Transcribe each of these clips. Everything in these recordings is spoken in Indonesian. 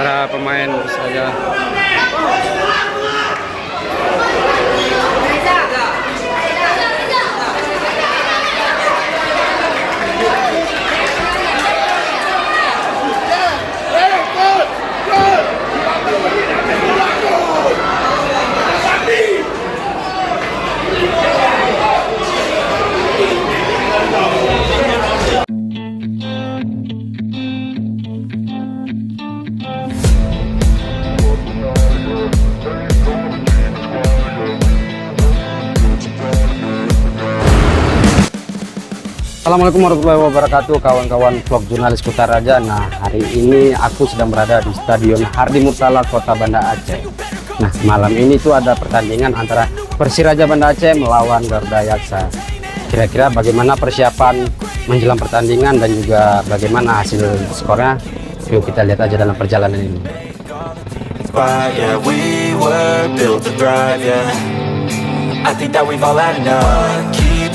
para pemain saja. Assalamualaikum warahmatullahi wabarakatuh, kawan-kawan vlog jurnalis Kutaraja. Nah, hari ini aku sedang berada di Stadion Hardi Murtala, Kota Banda Aceh. Nah, malam ini tuh ada pertandingan antara Persiraja Banda Aceh melawan Garuda Yaksa. Kira-kira bagaimana persiapan menjelang pertandingan dan juga bagaimana hasil skornya? Yuk kita lihat aja dalam perjalanan ini.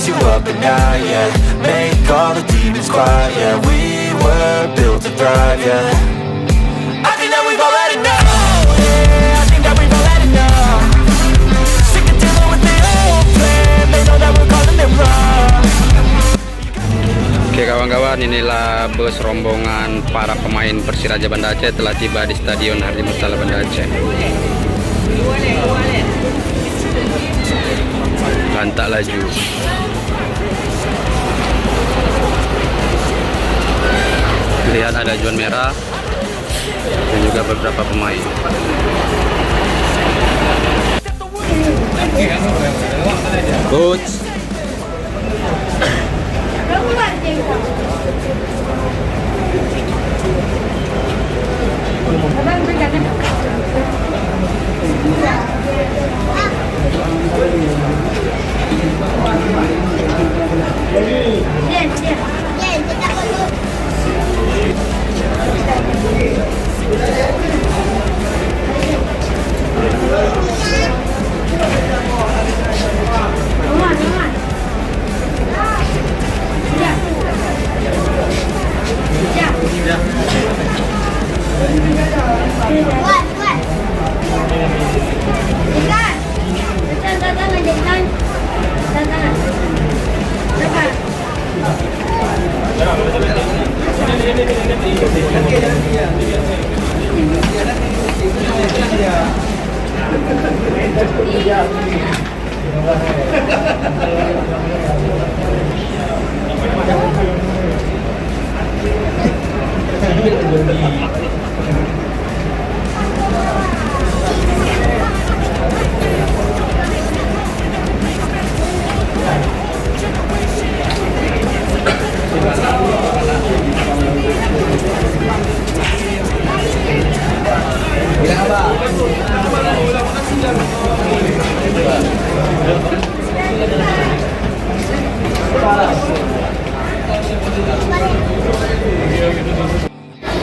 You up and down, yeah. Make all the demons quiet, yeah. We were built to thrive, yeah. I think that we've all had enough, yeah. I think that we've all had enough. Sick of dealing with the old plan. They know that we're calling it wrong. Oke kawan-kawan, inilah bus rombongan para pemain Persiraja Banda Aceh telah tiba di Stadion Hardi Murtala Banda Aceh. Lantak laju. Lihat ada John Merah dan juga beberapa pemain. Coach.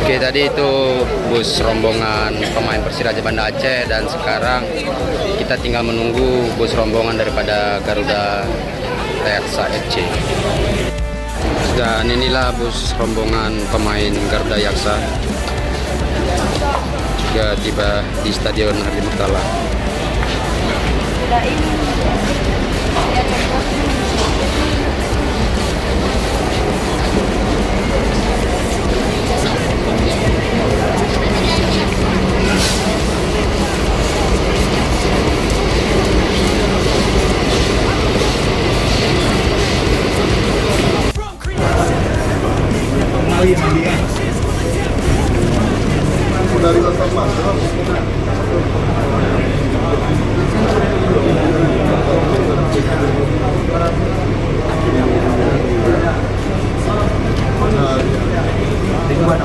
Oke, tadi itu bus rombongan pemain Persiraja Banda Aceh dan sekarang kita tinggal menunggu bus rombongan daripada Garuda Yaksa FC. Dan inilah bus rombongan pemain Garuda Yaksa juga tiba di Stadion Hardi Murtala.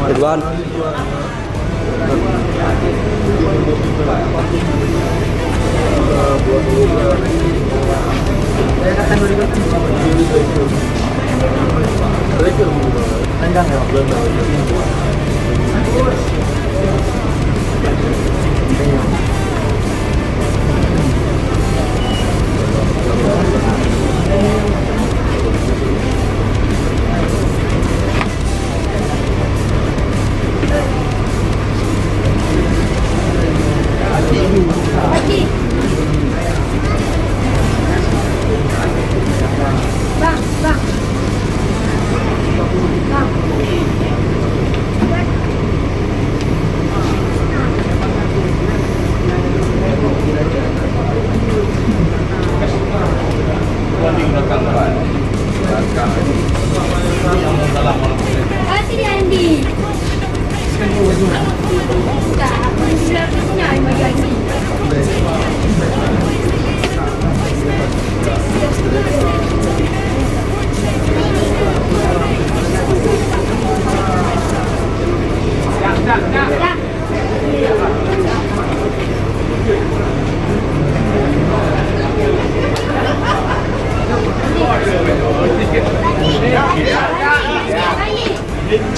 Ridwan.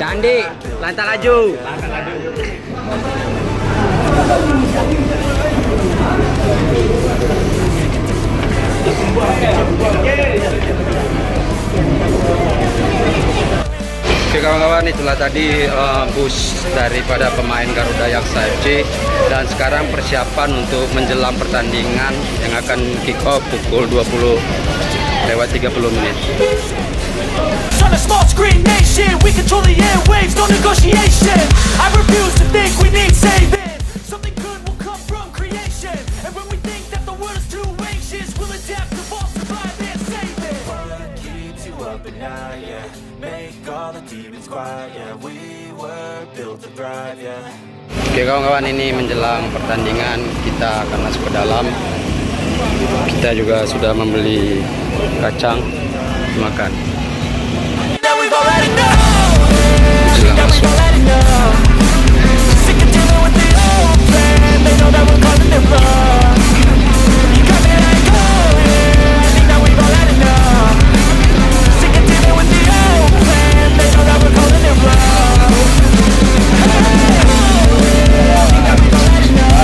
Candi, Lanta Laju. Oke kawan-kawan, itulah tadi bus daripada pemain Garuda Yaksa FC, dan sekarang persiapan untuk menjelang pertandingan yang akan kick off pukul 20:30. On a small screen nation, we control the airwaves, no negotiation. I refuse to think we need saving. Something good will come from creation. And when we think that the world is too anxious, we'll adapt, evolve, survive, and save it. What keeps you up at night, yeah? Make all the demons quiet, yeah. We were built to thrive, yeah. Oke kawan-kawan, ini menjelang pertandingan kita akan masuk ke dalam. Kita juga sudah membeli kacang makan. Now we've already know. Menjelang Now we've masuk. already know. Sick of dealing with the old plan. They know that we're calling it wrong. You got me like, oh yeah. I think that we've already know. Sick of dealing with the old plan. They know that we're calling it wrong. Hey, oh yeah. I think that we've already know.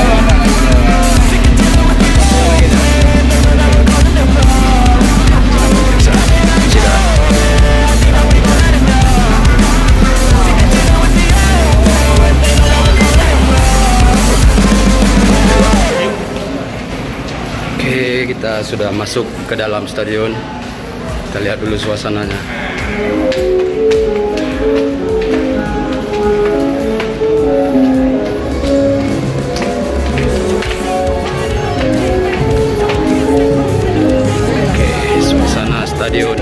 Sick of dealing with the old plan. They know that we're calling it wrong. You got me like, oh yeah. I think that we've already know. Sick of dealing with the old plan. They know that we're calling it wrong. Oke, kita sudah masuk ke dalam stadion. Kita lihat dulu suasananya. Oke, suasana stadion.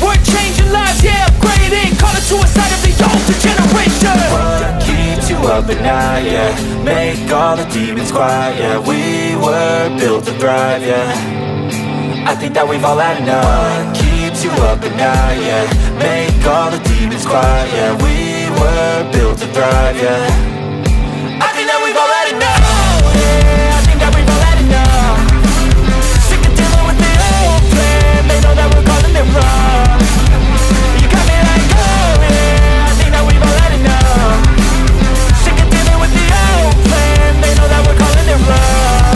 We're changing lives, yeah, upgrading. Call it suicide of the older generation. What keeps you up at night, yeah? Make all the demons quiet, yeah. We were built to thrive, yeah. I think that we've all had enough. What keeps you up at night, yeah? Make all the demons quiet, yeah. We were built to thrive, yeah. I think that we've already know. Yeah, I think that we've already know. Sick of dealing with the old plan. They know that we're calling it wrong. You got me like, oh yeah. I think that we've already know. Sick of dealing with the old plan. They know that we're calling it wrong.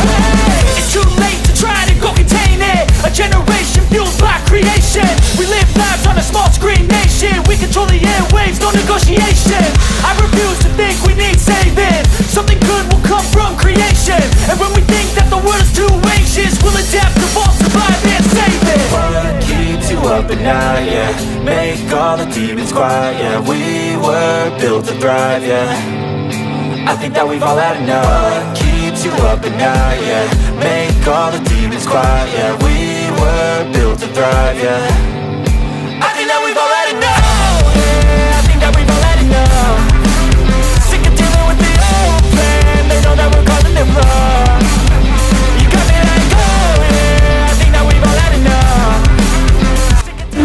Hey, it's too late to try to go contain it. A generation fueled by creation. We live lives on a small screen nation. We control the airwaves, no negotiation. I refuse to think we need saving. Something good will come from creation. And when we think that the world is too anxious, we'll adapt, evolve, survive, and save it. What keeps you up at night, yeah? Make all the demons quiet, yeah. We were built to thrive, yeah. I think that we've all had enough. What keeps you up at night, yeah? Make all the demons quiet, yeah. We were built to thrive, yeah. I think that we've already know. Yeah, I think that we've already know. Sick of dealing with the old plan. They know that we're calling it wrong. You got me like, oh yeah. I think that we've already know. Sick of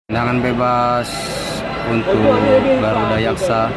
Tendangan bebas untuk Garuda Yaksa.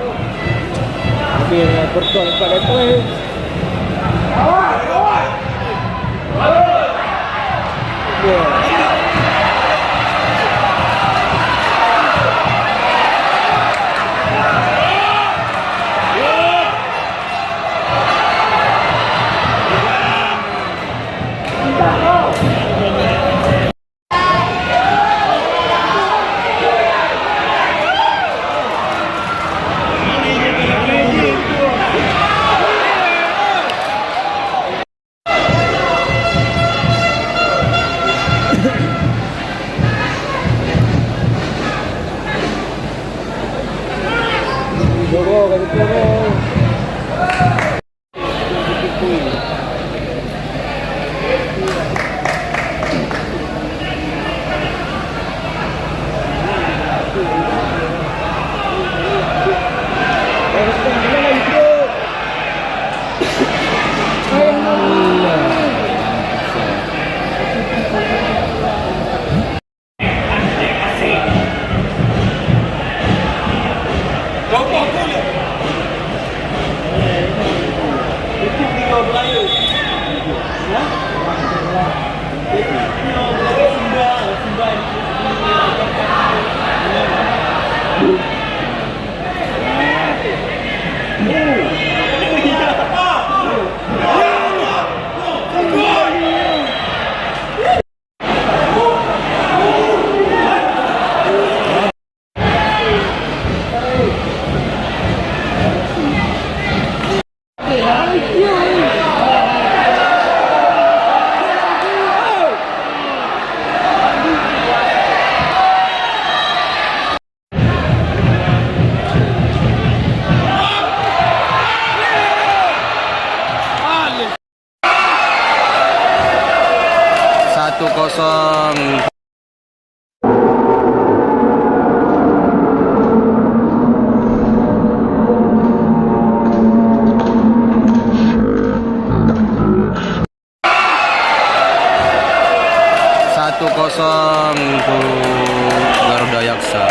Satu kosong. Satu kosong untuk Garuda Yaksa.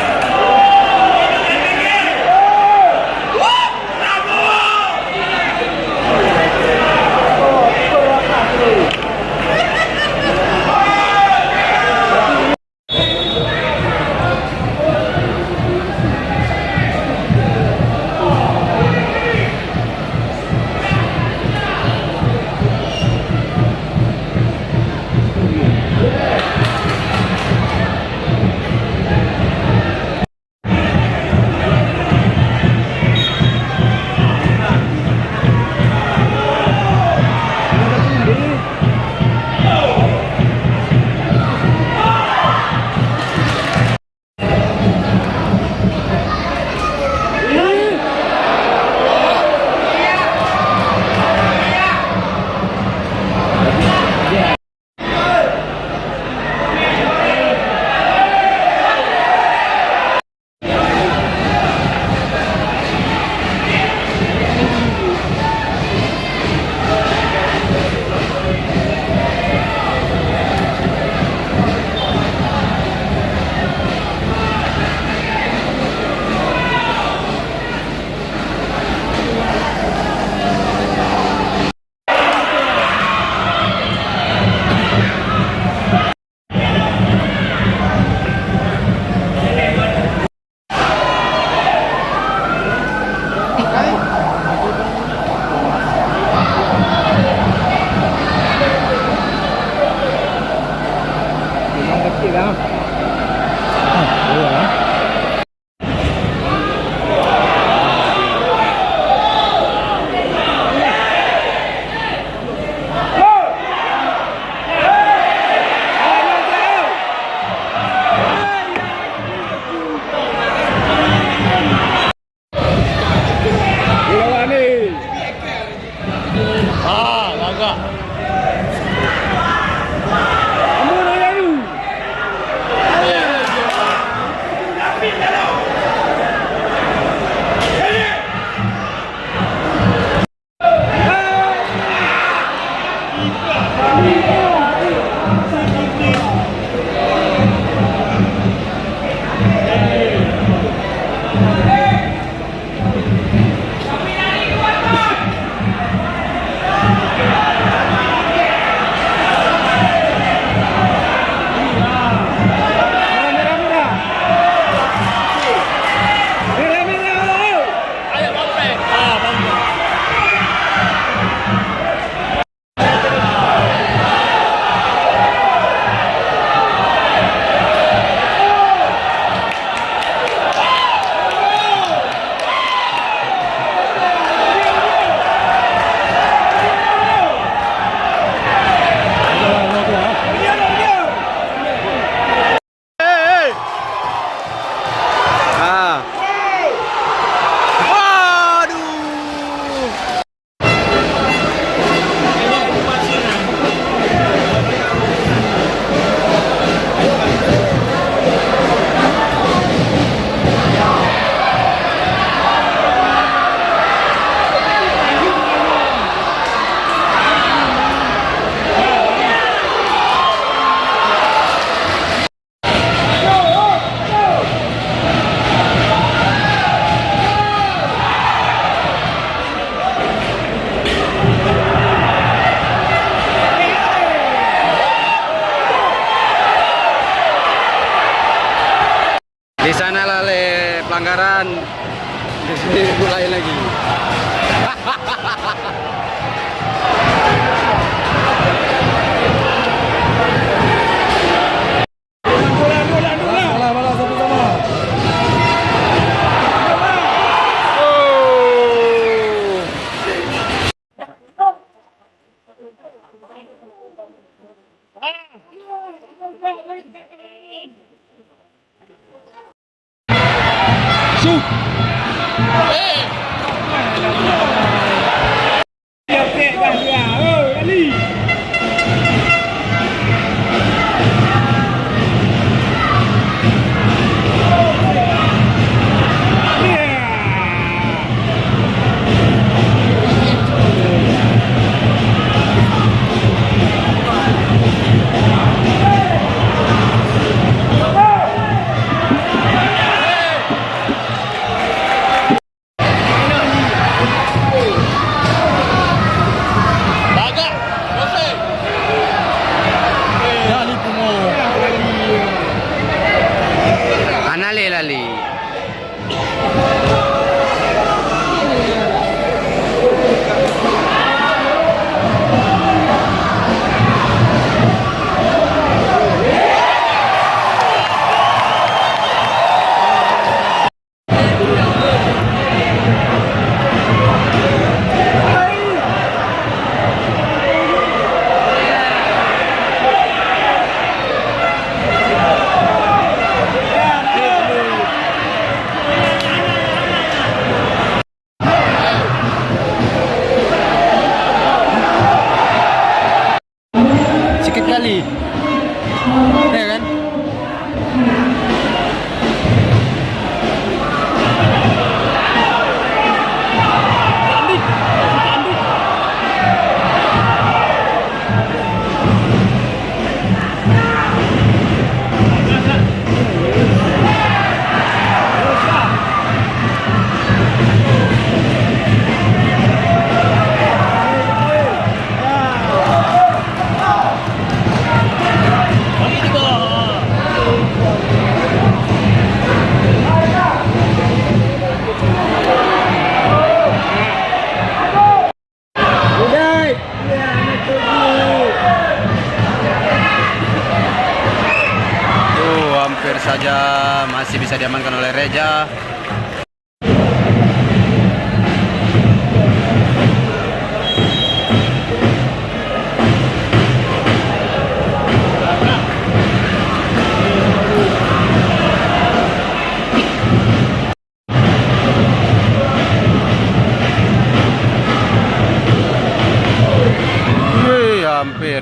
Di sana lale pelanggaran, di sini mulai lagi. Anale lali. Sikit kali. Ya kan? Hampir saja masih bisa diamankan oleh Reja. Hampir.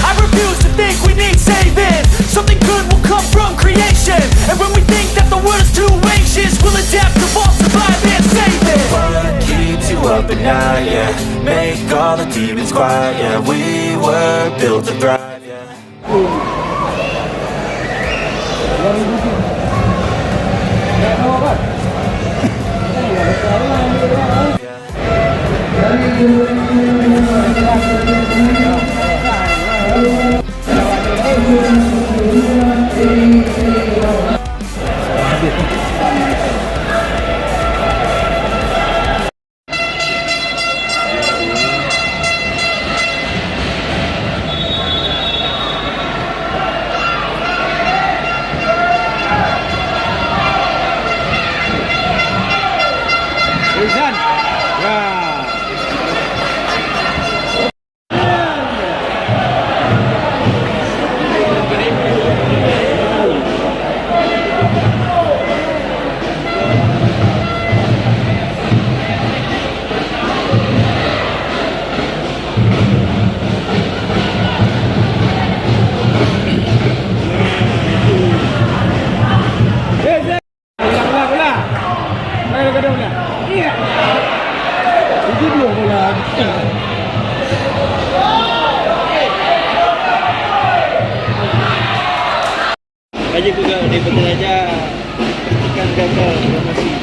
I refuse to think we need saving. Something good will come from creation. And when we think that the world is too anxious, we'll adapt, evolve, survive, and save it. What keeps you up at night, yeah? Make all the demons quiet, yeah. We were built to thrive, yeah. Andai betul aja pastikan gagal promosi.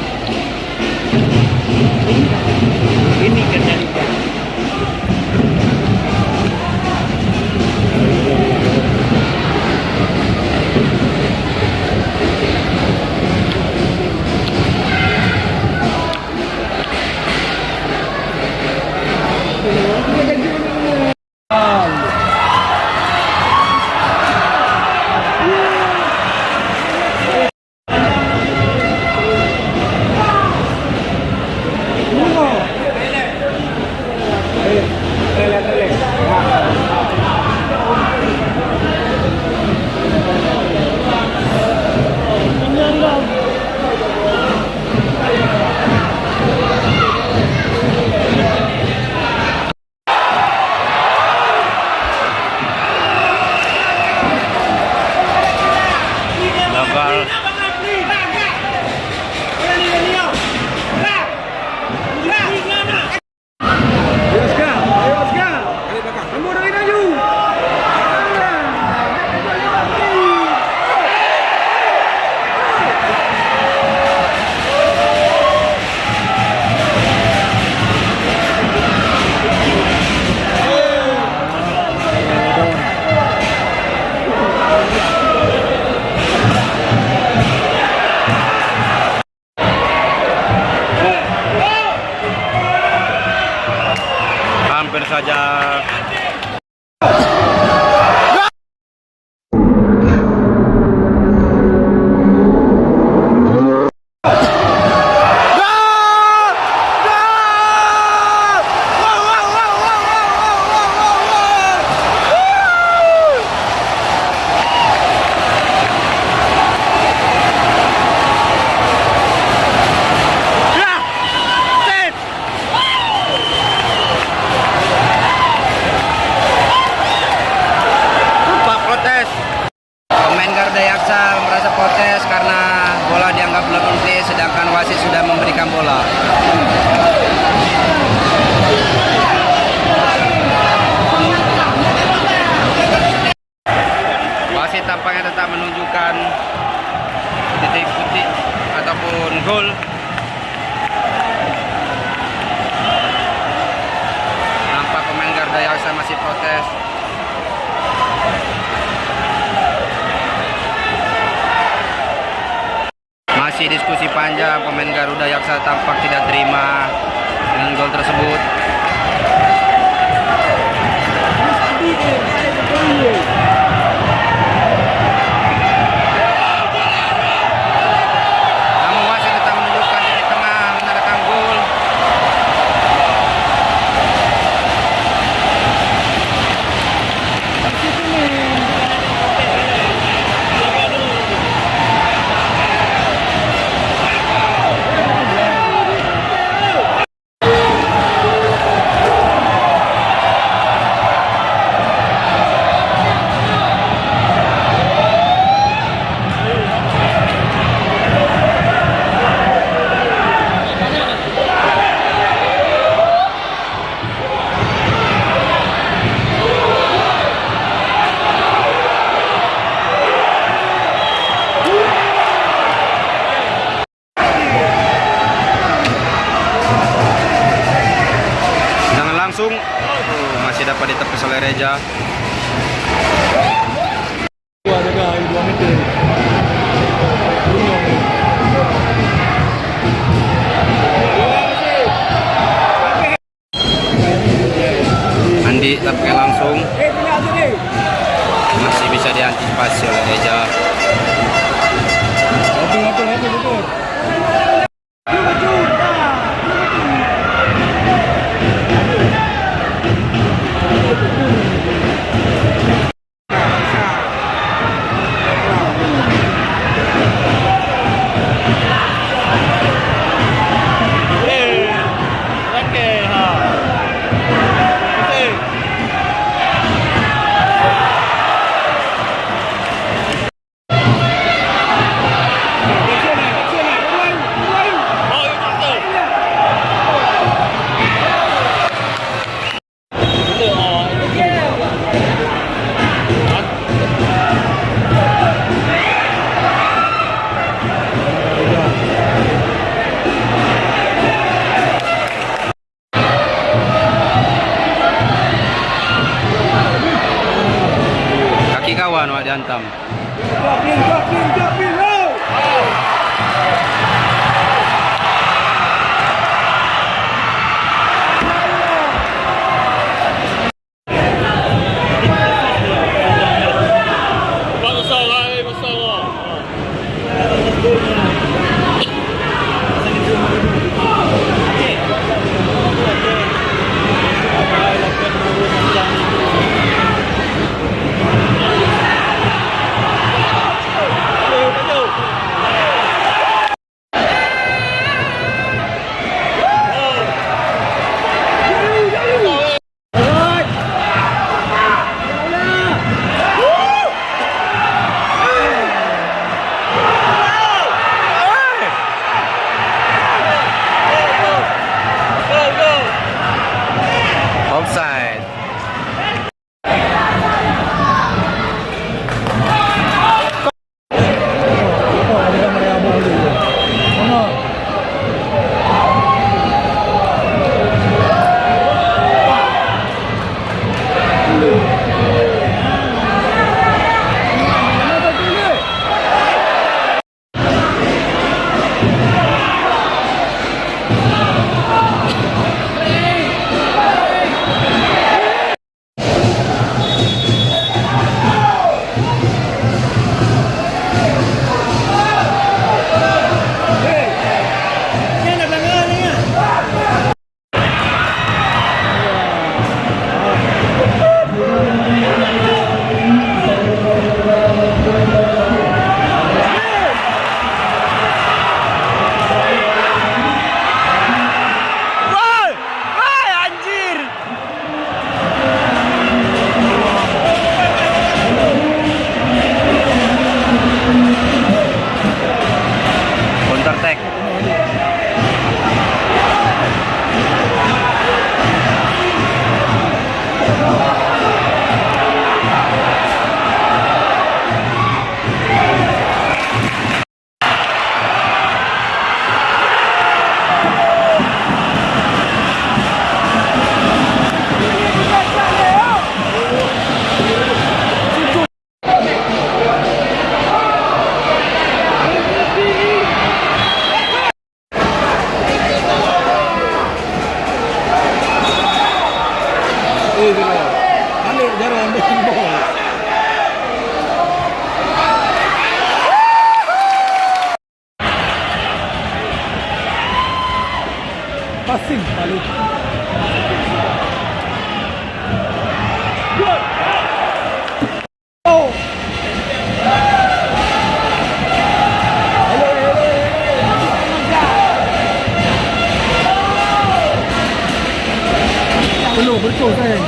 Ini kendalikan. Hampir saja. Merasa protes karena bola dianggap belum unggul, sedangkan wasit sudah memberikan bola. Wasit tampaknya tetap menunjukkan titik putih ataupun gol. Nampak pemain Garuda Yaksa masih protes. Masih diskusi panjang, pemain Garuda Yaksa tampak tidak terima dengan gol tersebut. Namun wasit tetap menunjukkan titik tengah menandakan gol. Langsung masih dapat ditepis oleh Reja. Andi tapnya langsung masih bisa diantisipasi oleh Reja. kawan wak diantam. Offside. Counter attack. Passing balik. Oh. Penuh betul sayang.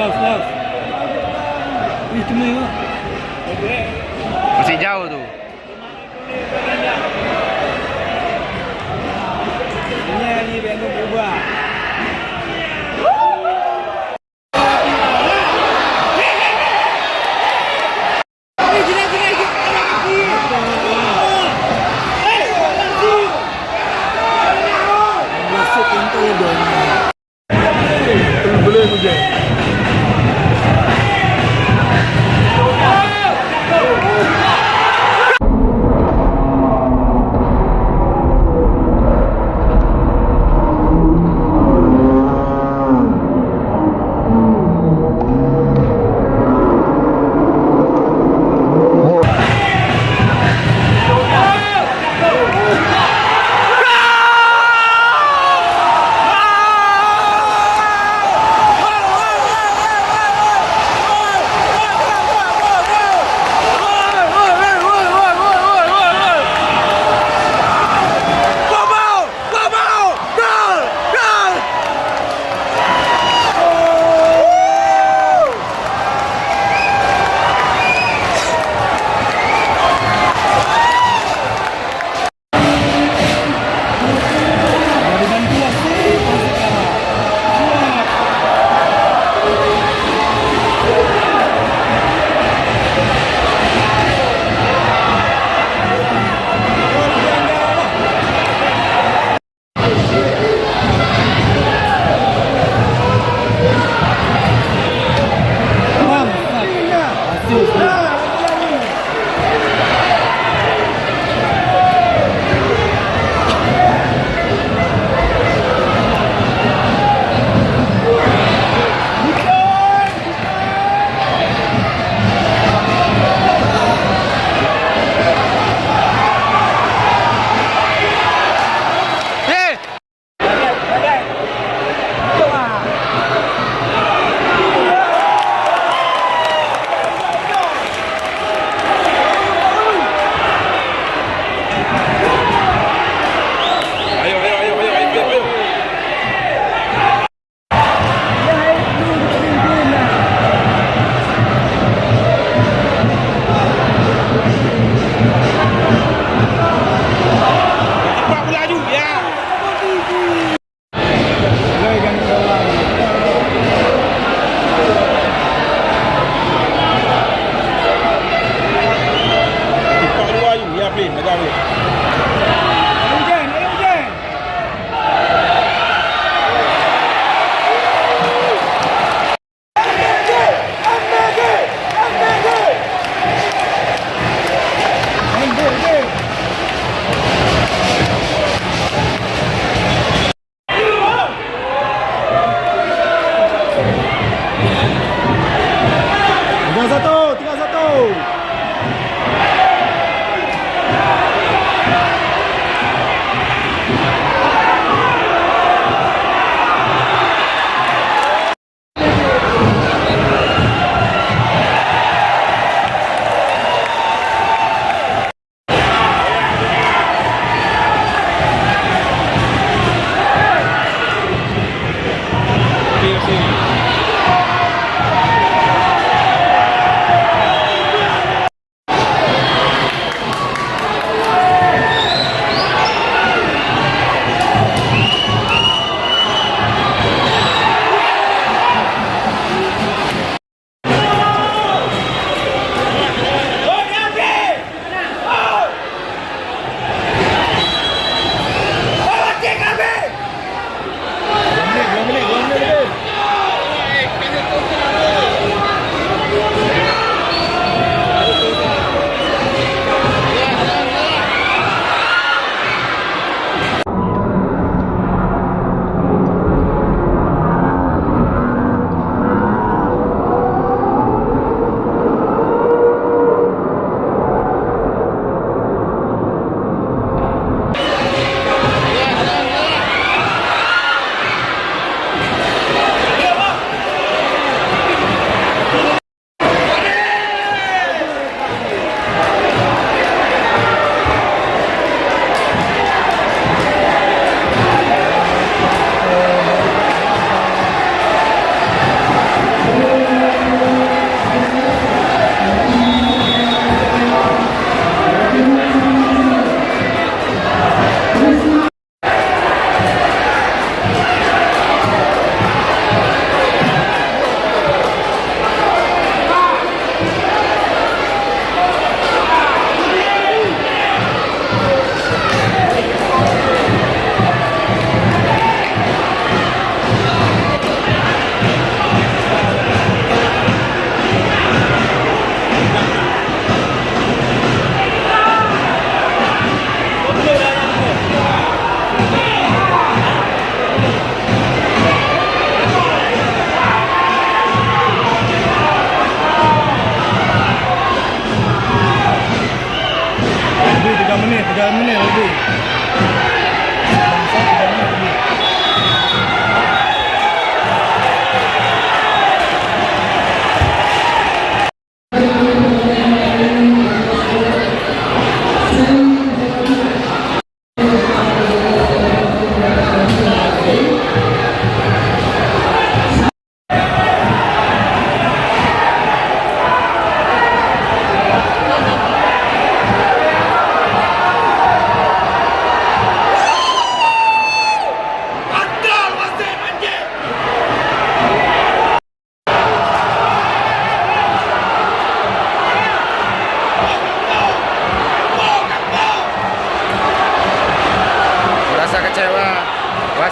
Los. Ih, cuma ya. Masih jauh tuh. Ini biar berubah. Masuk untuk dong. Boleh hujan.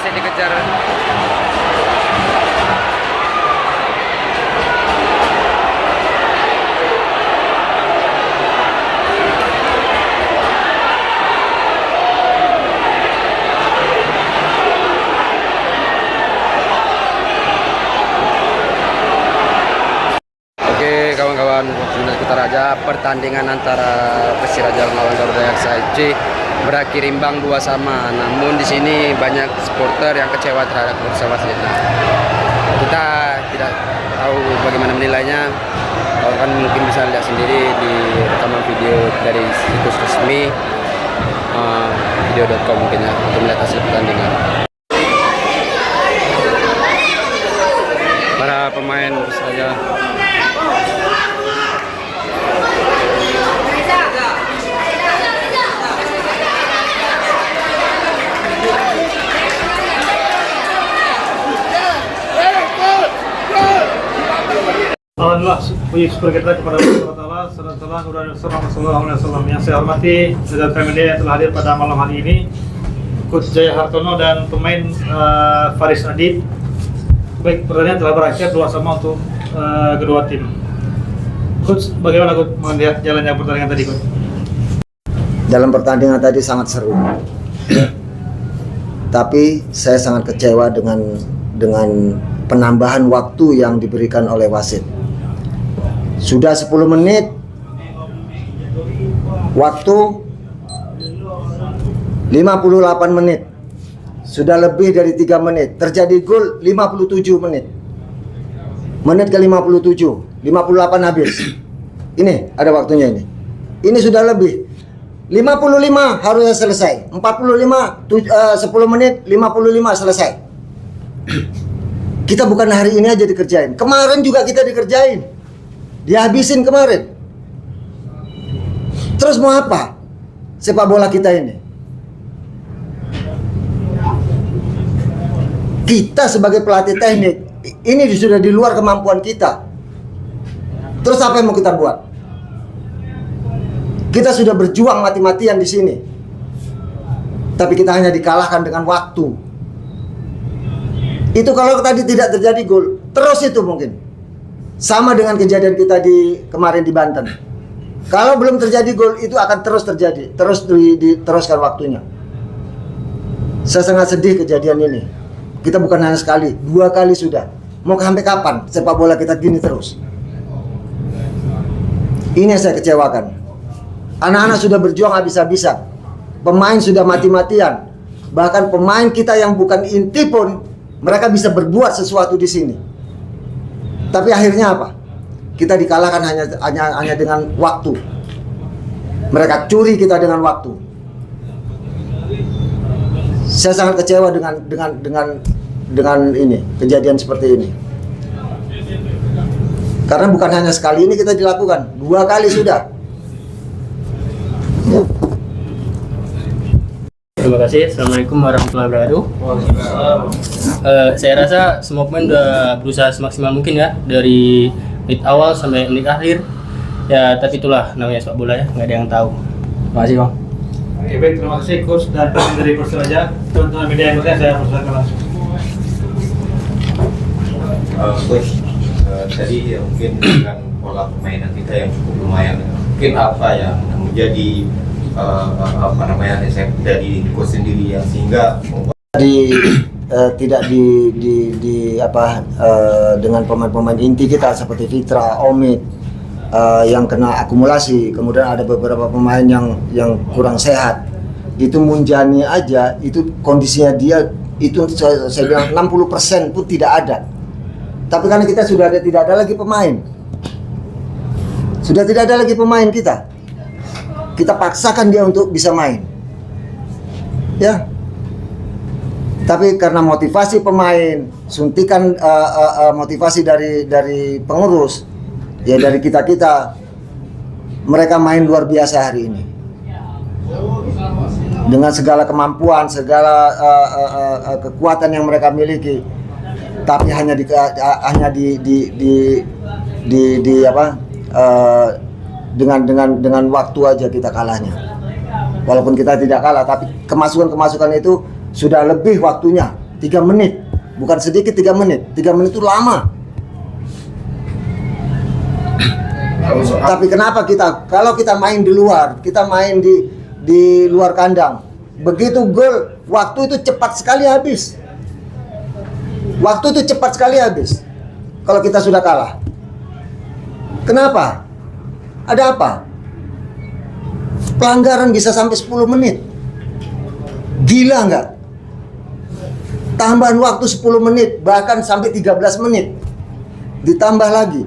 masih dikejar. Oke kawan-kawan, Jurnalis Kutaraja, pertandingan antara Persiraja melawan Garuda Yaksa FC berakhir imbang 2-2. Namun di sini banyak supporter yang kecewa terhadap keputusan wasit. Kita tidak tahu bagaimana menilainya. Kawan-kawan mungkin bisa lihat sendiri di rekaman video dari situs resmi video.com mungkin ya, untuk melihat hasil pertandingan. Para pemain Persiraja Alhamdulillah, puji syukur kita kepada Allah SWT. Yang saya hormati Saudara Media yang telah hadir pada malam hari ini, Coach Jaya Hartono dan pemain Faris Adib. Baik, pertandingan telah berakhir 2-2 untuk kedua tim. Coach, bagaimana Coach melihat jalannya pertandingan tadi, Coach? Dalam pertandingan tadi sangat seru, tapi saya sangat kecewa dengan penambahan waktu yang diberikan oleh wasit. Sudah 10 menit, waktu 58 menit, sudah lebih dari 3 menit, terjadi gol 57 menit. Menit ke 57, 58 habis. Ini ada waktunya ini. Ini sudah lebih. 55 harusnya selesai. 10 menit 55 selesai. Kita bukan hari ini aja dikerjain. Kemarin juga kita dikerjain. Dihabisin kemarin. Terus mau apa sepak bola kita ini? Kita sebagai pelatih teknik, ini sudah di luar kemampuan kita. Terus apa yang mau kita buat? Kita sudah berjuang mati-matian di sini, tapi kita hanya dikalahkan dengan waktu. Itu kalau tadi tidak terjadi gol, terus itu mungkin sama dengan kejadian kita kemarin di Banten. Kalau belum terjadi gol, itu akan terus terjadi, terus diteruskan waktunya. Saya sangat sedih kejadian ini. Kita bukan hanya sekali, 2 kali sudah. Mau sampai kapan sepak bola kita gini terus? Ini yang saya kecewakan. Anak-anak sudah berjuang habis-habisan, pemain sudah mati-matian. Bahkan pemain kita yang bukan inti pun mereka bisa berbuat sesuatu di sini. Tapi akhirnya apa? Kita dikalahkan hanya dengan waktu. Mereka curi kita dengan waktu. Saya sangat kecewa dengan ini, kejadian seperti ini. Karena bukan hanya sekali ini kita dilakukan, 2 kali sudah. Terima kasih. Assalamualaikum warahmatullahi wabarakatuh. Saya rasa semua pemain udah berusaha semaksimal mungkin ya, dari menit awal sampai menit akhir. Ya, tapi itulah namanya sepak bola ya, nggak ada yang tahu. Terima kasih Bang. Oke, baik, terima kasih Coach dan pemain dari Persiraja. Teman-teman media yang berkata, saya persilakan langsung. Coach, tadi ya mungkin dengan pola permainan kita yang cukup lumayan, mungkin apa yang menjadi efek dari coach sendiri yang sehingga tidak dengan pemain-pemain inti kita seperti Fitra, Omid yang kena akumulasi, kemudian ada beberapa pemain yang kurang sehat. Itu Munjani aja, itu kondisinya dia itu saya bilang 60% pun tidak ada. Tapi karena kita tidak ada lagi pemain. Sudah tidak ada lagi pemain kita. Kita paksakan dia untuk bisa main. Ya. Tapi karena motivasi pemain, suntikan motivasi dari pengurus, ya dari kita, mereka main luar biasa hari ini. Dengan segala kemampuan, segala kekuatan yang mereka miliki, tapi hanya dengan waktu aja kita kalahnya. Walaupun kita tidak kalah, tapi kemasukan itu sudah lebih waktunya 3 menit, bukan sedikit 3 menit. 3 menit itu lama. Tapi kenapa kalau kita main di luar, kita main di luar kandang, begitu gol, waktu itu cepat sekali habis. Waktu itu cepat sekali habis. Kalau kita sudah kalah. Kenapa? Ada apa? Pelanggaran bisa sampai 10 menit. Gila nggak? Tambahan waktu 10 menit, bahkan sampai 13 menit. Ditambah lagi.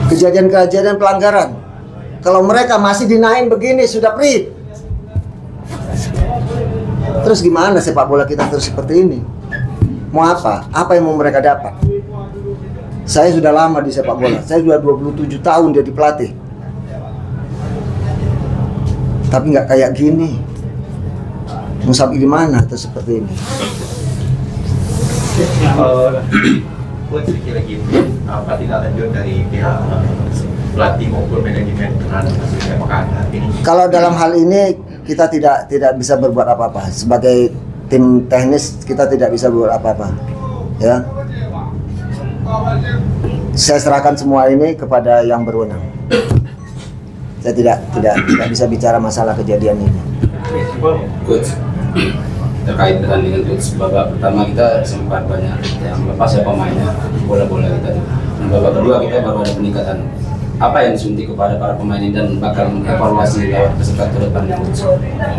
Kejadian-kejadian pelanggaran. Kalau mereka masih dinaik begini, sudah perit. Terus gimana sepak bola kita terus seperti ini? Mau apa? Apa yang mau mereka dapat? Saya sudah lama di sepak bola. Saya sudah 27 tahun jadi pelatih. Tapi nggak kayak gini. Mau sampai gimana terus seperti ini? Buat sedikit lagi, apa tidak lanjut dari pihak pelatih maupun manajemen terhadap kasus apakah ini? Kalau dalam hal ini kita tidak bisa berbuat apa-apa. Sebagai tim teknis kita tidak bisa berbuat apa-apa. Ya. Saya serahkan semua ini kepada yang berwenang. Saya tidak bisa bicara masalah kejadian ini. Coach, terkait pertandingan coach, babak pertama kita sempat banyak yang lepas ya pemainnya, bola-bola kita. Dan babak kedua kita baru ada peningkatan. Apa yang disuntik kepada para pemain ini dan bakal mengevaluasi lewat peserta turut pandang coach?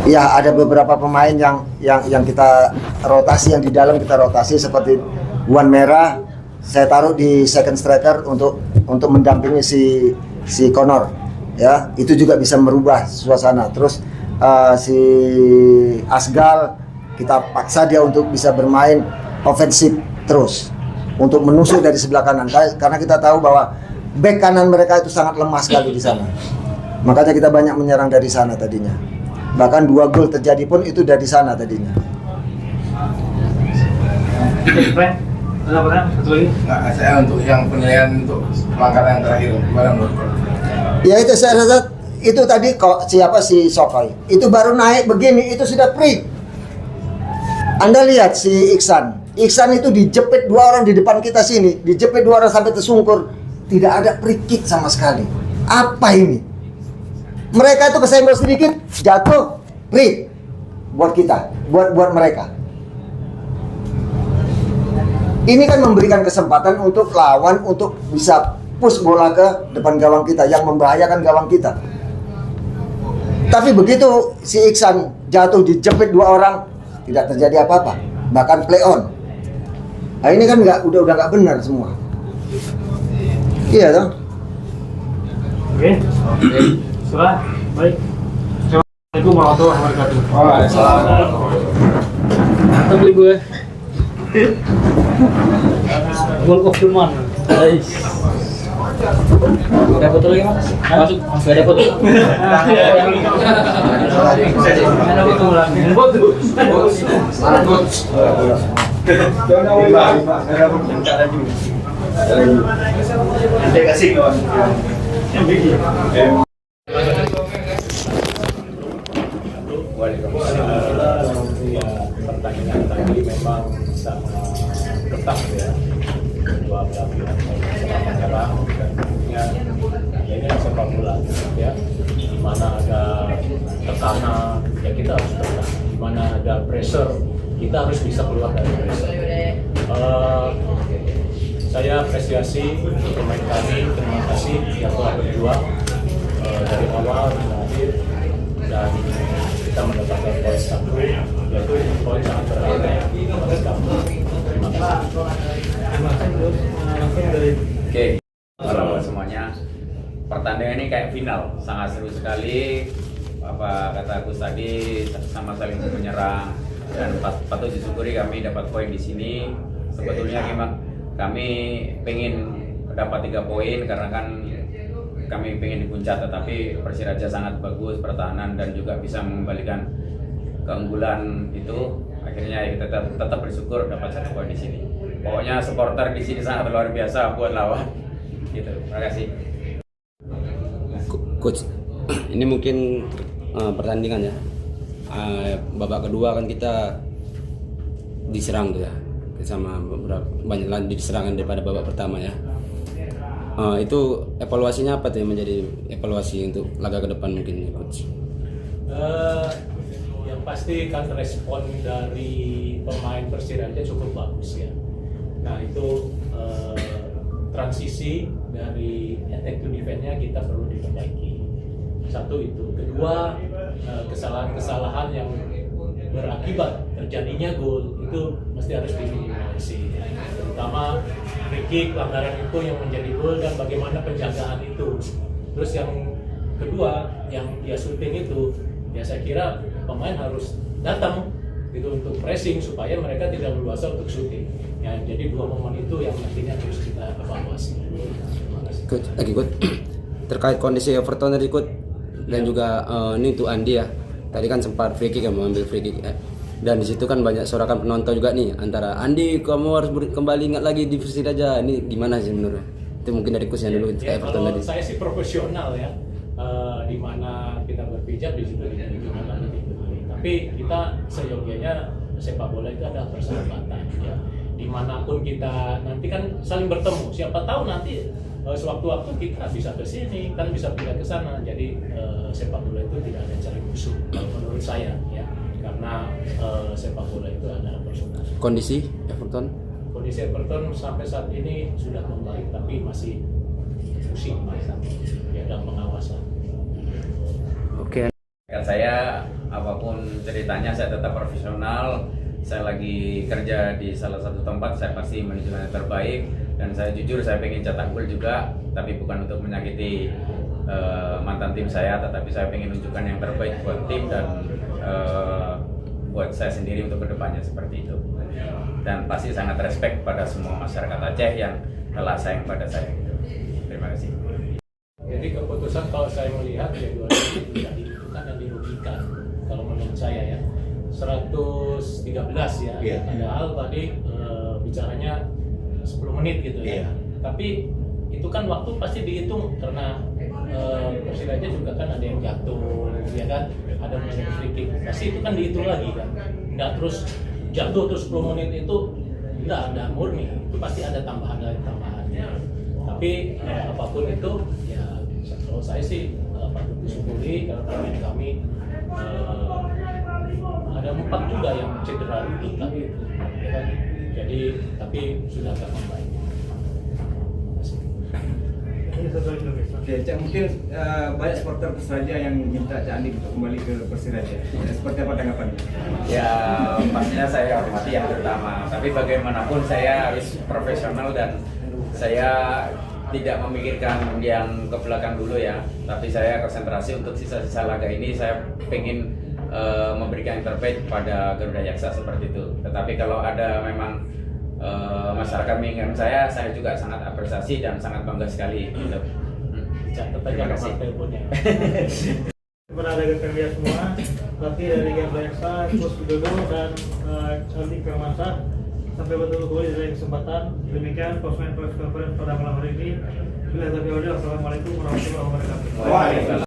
Ya, ada beberapa pemain yang kita rotasi, yang di dalam kita rotasi, seperti Wan Merah saya taruh di second striker untuk mendampingi si Connor. Ya, itu juga bisa merubah suasana. Terus si Asgal kita paksa dia untuk bisa bermain ofensif terus untuk menusuk dari sebelah kanan, karena kita tahu bahwa back kanan mereka itu sangat lemah sekali di sana. Makanya kita banyak menyerang dari sana tadinya. Bahkan 2 gol terjadi pun itu dari sana tadinya. Ada pertanyaan satu lagi? Nah, saya untuk yang penilaian untuk pelanggaran yang terakhir, gimana menurut Pak? Ya itu saya rasa itu tadi kok siapa si Sokoy itu baru naik begini itu sudah free. Anda lihat si Iksan itu dijepit 2 orang di depan kita sini, dijepit 2 orang sampai tersungkur, tidak ada free kick sama sekali. Apa ini? Mereka itu kesenggol sedikit jatuh, free buat kita, buat mereka. Ini kan memberikan kesempatan untuk lawan untuk bisa push bola ke depan gawang kita yang membahayakan gawang kita. Tapi begitu si Iksan jatuh dijepit 2 orang, tidak terjadi apa-apa, bahkan play on. Nah ini kan udah nggak benar semua. Iya toh. Oke. Sudah, baik. Assalamualaikum warahmatullahi wabarakatuh. Waalaikumsalam. Mantap beli gue. Gol of the month. Ada foto lagi mas? Masuk, masih ada foto. Ada foto lagi. Nanti kasih kawan. Pertandingan tadi memang sangat ketat ya, dua belah pihak menyerang dan tentunya ya ini sepak bola ya, di mana ada tekanan ya kita harus bertahan, di mana ada pressure kita harus bisa keluar dari pressure. Saya apresiasi untuk pemain kami, terima kasih yang telah berjuang dari awal hingga akhir dan kita mendapatkan poin 1 yaitu poin sangat berharga bagi kami. Terima kasih. Oke, halo semuanya. Pertandingan ini kayak final, sangat seru sekali. Apa kata Gus tadi, sama saling menyerang dan patut disyukuri kami dapat poin di sini. Sebetulnya kami pengen dapat 3 poin karena kan kami pengen di puncak, tetapi Persiraja sangat bagus pertahanan dan juga bisa mengembalikan keunggulan itu. Akhirnya kita tetap bersyukur dapat 1 poin di sini. Pokoknya supporter di sini sangat luar biasa buat lawan. Gitu. Terima kasih. Coach, ini mungkin pertandingan ya. Babak kedua kan kita diserang tuh ya, sama beberapa banyak lagi diserang daripada babak pertama ya. Itu evaluasinya apa tuh yang menjadi evaluasi untuk laga ke depan mungkin, Coach? Yang pasti kan respon dari pemain Persiraja cukup bagus ya. Nah itu transisi dari attack to defense-nya kita perlu diperbaiki. Satu itu. Kedua, kesalahan-kesalahan yang berakibat terjadinya gol itu mesti harus diminimalisir. Terutama free kick, pelanggaran itu yang menjadi gol dan bagaimana penjagaan itu. Terus yang kedua, yang dia syuting itu, ya saya kira pemain harus datang gitu untuk pressing supaya mereka tidak berluasa untuk syuting. Ya, jadi dua momen itu yang nantinya harus kita evaluasi. Terima kasih. Coach, terkait kondisi Everton tadi, Coach, dan juga ini untuk Andi ya. Tadi kan sempat free kick, mengambil free kick. Dan di situ kan banyak sorakan penonton juga nih antara Andi, kamu harus kembali ingat lagi di Persiraja. Ini gimana sih menurut? Itu mungkin dari coachnya dulu Ya, Everton kalau tadi. saya sih profesional ya. Di mana kita berpijak di situ gimana gitu. Tapi kita seyogianya sepak bola itu ada persahabatan ya. Dimanapun kita nanti kan saling bertemu. Siapa tahu nanti sewaktu-waktu kita bisa ke sini, kan bisa pindah ke sana. Jadi sepak bola itu tidak ada cari musuh menurut saya ya. Karena sepak bola itu ada personal. Kondisi Everton? Kondisi Everton sampai saat ini sudah membaik tapi masih pusing ya dalam pengawasan. Oke. Saya apapun ceritanya saya tetap profesional. Saya lagi kerja di salah satu tempat, saya pasti menunjukkan yang terbaik dan saya jujur saya pengen cetak gol juga, tapi bukan untuk menyakiti mantan tim saya, tetapi saya pengen menunjukkan yang terbaik buat tim dan buat saya sendiri untuk kedepannya seperti itu. Dan pasti sangat respect pada semua masyarakat Aceh yang telah sayang pada saya. Terima kasih. Jadi keputusan kalau saya melihat ya dua itu tidak dibutuhkan dan dirugikan kalau menurut saya ya. 113 ya. Yeah. Padahal tadi bicaranya 10 menit gitu ya. Yeah. Tapi itu kan waktu pasti dihitung karena Persiraja juga kan ada yang jatuh ya kan, ada yang free kick. Pasti itu kan dihitung lagi kan. Enggak terus jatuh terus 10 menit itu enggak ada murni. Itu pasti ada tambahannya. Tapi apapun itu ya kalau saya sih patut disyukuri karena pemain kami ada 4 juga yang cedera lutut tadi itu, ya kan? Jadi tapi sudah agak membaik. Oke, Cak, mungkin banyak supporter Persiraja yang minta Cak Andi untuk kembali ke Persiraja. Seperti apa tanggapannya? Ya pastinya saya hormati yang pertama, tapi bagaimanapun saya harus profesional dan saya tidak memikirkan yang ke belakang dulu ya, tapi saya konsentrasi untuk sisa-sisa laga ini. Saya pengen memberikan yang terbaik pada Garuda Jaksa seperti itu. Tetapi kalau ada memang masyarakat menginginkan saya juga sangat apresiasi dan sangat bangga sekali. Catat aja nomor teleponnya. Kepada rekan kalian semua, pelatih dari Garuda Jaksa, Coach Widodo dan Andi Firmansyah, sampai bertemu kembali dari kesempatan. Demikian press conference pada malam hari ini. Assalamualaikum warahmatullahi wabarakatuh.